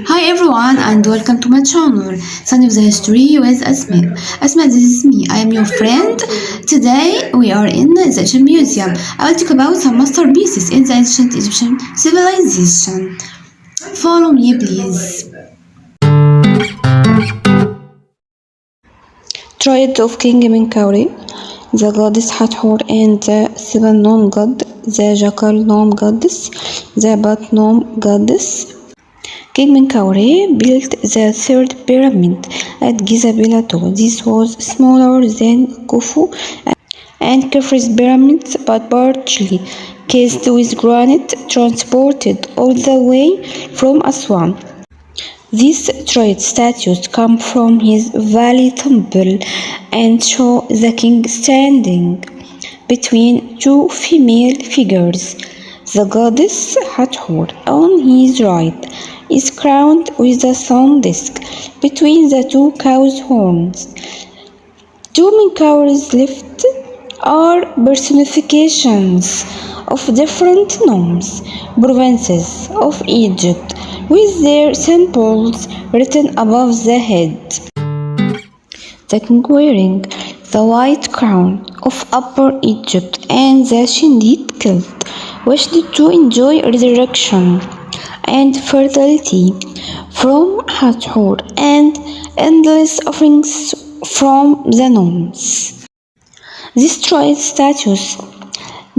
Hi everyone and welcome to my channel, Son of the History with Asma. Asma, this is me. I am your friend. Today we are in the Egyptian Museum. I will talk about some masterpieces in the ancient Egyptian civilization. Follow me please. Triad of King Menkaure, the Goddess Hathor and the seven nome god, the jackal nome goddess, the bat nome goddess. King Menkaure built the third pyramid at Giza Plateau. This was smaller than Khufu and Khufu's pyramids, but partially cased with granite transported all the way from Aswan. These Triad statues come from his valley temple and show the king standing between two female figures. The goddess Hathor, on his right, is crowned with a sun disk between the two cow's horns. Two Menkaure's left are personifications of different nomes, provinces of Egypt, with their symbols written above the head. The king wearing the white crown of Upper Egypt and the Shindid kilt wished to enjoy resurrection and fertility from Hathor and endless offerings from the nomes. This Triad status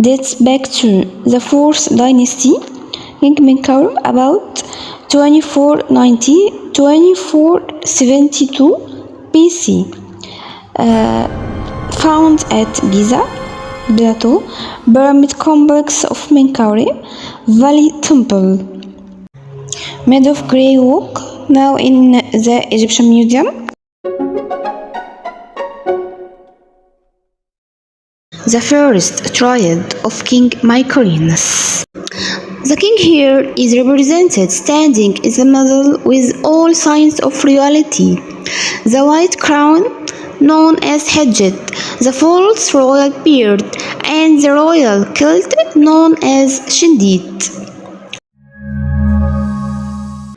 dates back to the 4th dynasty, King Menkaure, about 2490-2472 BC, found at Giza Plateau, pyramid complex of Menkaure Valley Temple, made of grey oak, now in the Egyptian Museum. The first Triad of King Mykerinos. The king here is represented standing in the middle with all signs of royalty. The white crown, known as Hijab, the false royal beard, and the royal kilt, known as Shindid.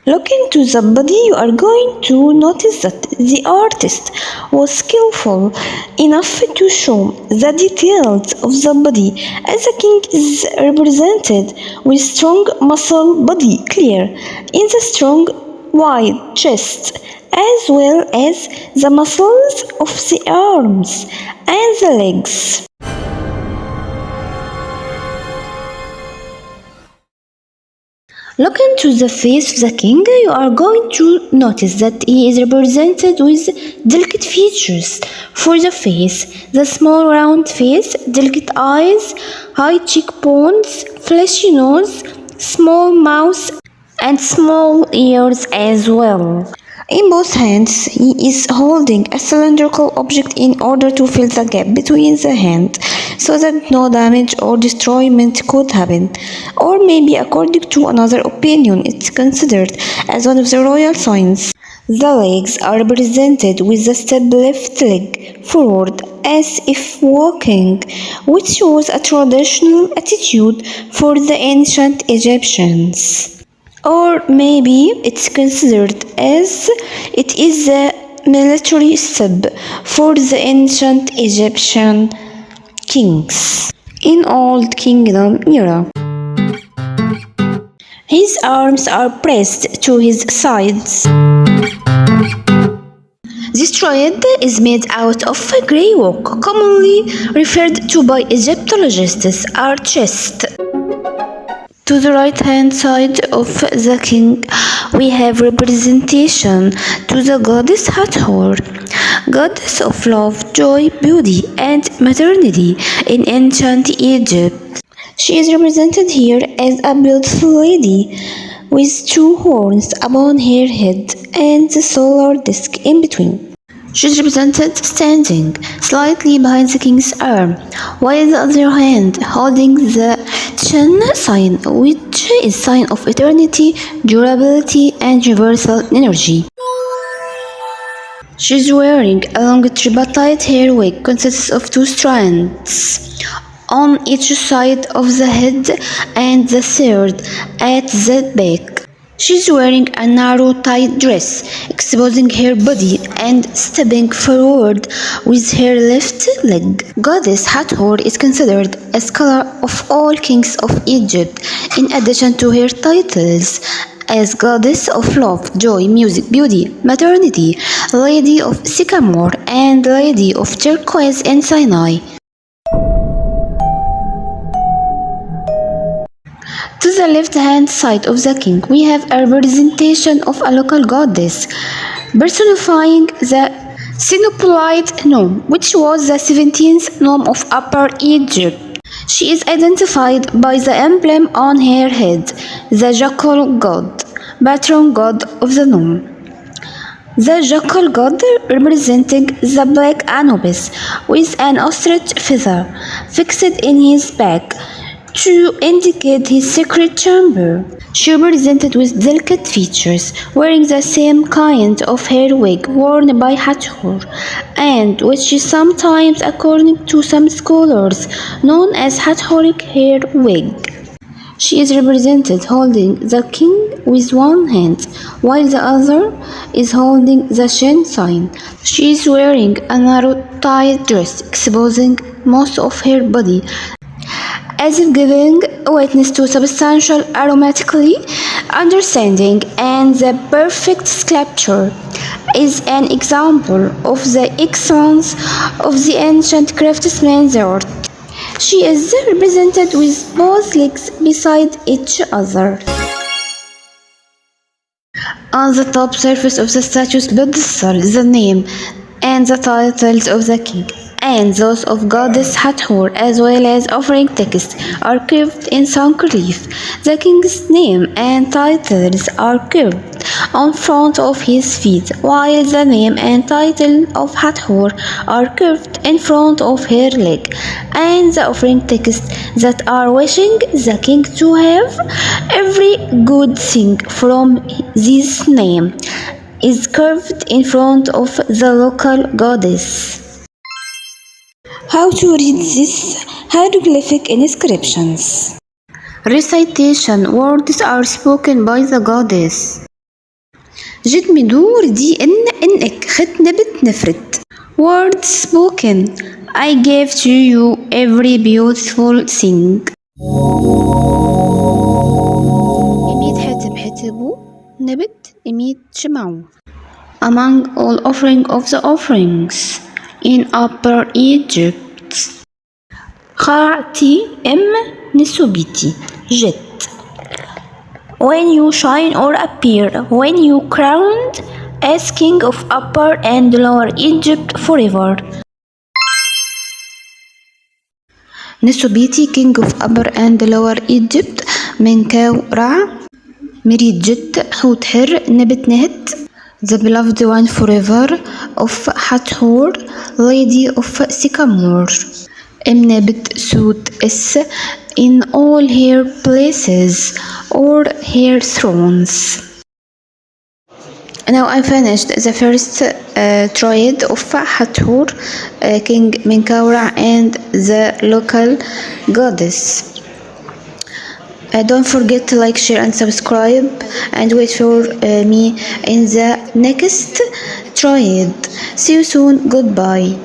Looking to the body, you are going to notice that the artist was skillful enough to show the details of the body, as the king is represented with strong muscle body clear in the strong wide chest, as well as the muscles of the arms and the legs. Looking to the face of the king, you are going to notice that he is represented with delicate features for the face, the small round face, delicate eyes, high cheekbones, fleshy nose, small mouth, and small ears as well. In both hands, he is holding a cylindrical object in order to fill the gap between the hands so that no damage or destroyment could happen. Or maybe, according to another opinion, it's considered as one of the royal signs. The legs are represented with the step left leg forward as if walking, which was a traditional attitude for the ancient Egyptians. Or maybe it's considered as it is the military step for the ancient Egyptian kings in Old Kingdom era. His arms are pressed to his sides. This triad is made out of grey oak, commonly referred to by Egyptologists as chest. To the right-hand side of the king, we have representation to the goddess Hathor, goddess of love, joy, beauty, and maternity in ancient Egypt. She is represented here as a beautiful lady with two horns upon her head and the solar disk in between. She is represented standing slightly behind the king's arm, while the other hand holding the Chin sign, which is sign of eternity, durability, and universal energy. She is wearing a long tripartite hair wig consists of two strands on each side of the head and the third at the back. She's wearing a narrow tight dress, exposing her body and stepping forward with her left leg. Goddess Hathor is considered a scholar of all kings of Egypt, in addition to her titles as Goddess of Love, Joy, Music, Beauty, Maternity, Lady of Sycamore, and Lady of Turquoise and Sinai. To the left-hand side of the king, we have a representation of a local goddess, personifying the Sinopolite nome, which was the 17th nome of Upper Egypt. She is identified by the emblem on her head, the jackal god, patron god of the nome. The jackal god representing the black Anubis with an ostrich feather fixed in his back to indicate his secret chamber. She represented with delicate features, wearing the same kind of hair wig worn by Hathor, and which is sometimes, according to some scholars, known as Hathoric hair wig. She is represented holding the king with one hand, while the other is holding the Shin sign. She is wearing a narrow tight dress, exposing most of her body, as if giving witness to substantial aromatically understanding, and the perfect sculpture is an example of the excellence of the ancient craftsman's art. She is represented with both legs beside each other. On the top surface of the statue's pedestal, the name and the titles of the king and those of Goddess Hathor, as well as offering text, are carved in some relief. The king's name and titles are carved on front of his feet, while the name and title of Hathor are carved in front of her leg, and the offering text that are wishing the king to have every good thing from this name is carved in front of the local goddess. How to read these hieroglyphic inscriptions? Recitation. Words are spoken by the goddess. جد مدور دي إنك خت نبت نفرت. Words spoken. I gave to you every beautiful thing. إميت حتب حتبو نبت إميت شمعو. Among all offering of the offerings in Upper Egypt. خاعتي نسوبيتي جت. When you shine or appear, when you crowned as king of Upper and Lower Egypt forever. نسوبيتي king of Upper and Lower Egypt. منكورة مريد جت حوت حر نبت نهت. The beloved one forever of Hathor, lady of Sycamore. Nabit suit is in all her places or her thrones. Now I finished the first Triad of Hathor, King Menkaure and the local goddess. Don't forget to like, share and subscribe, and wait for me in the next Triad. See you soon. Goodbye.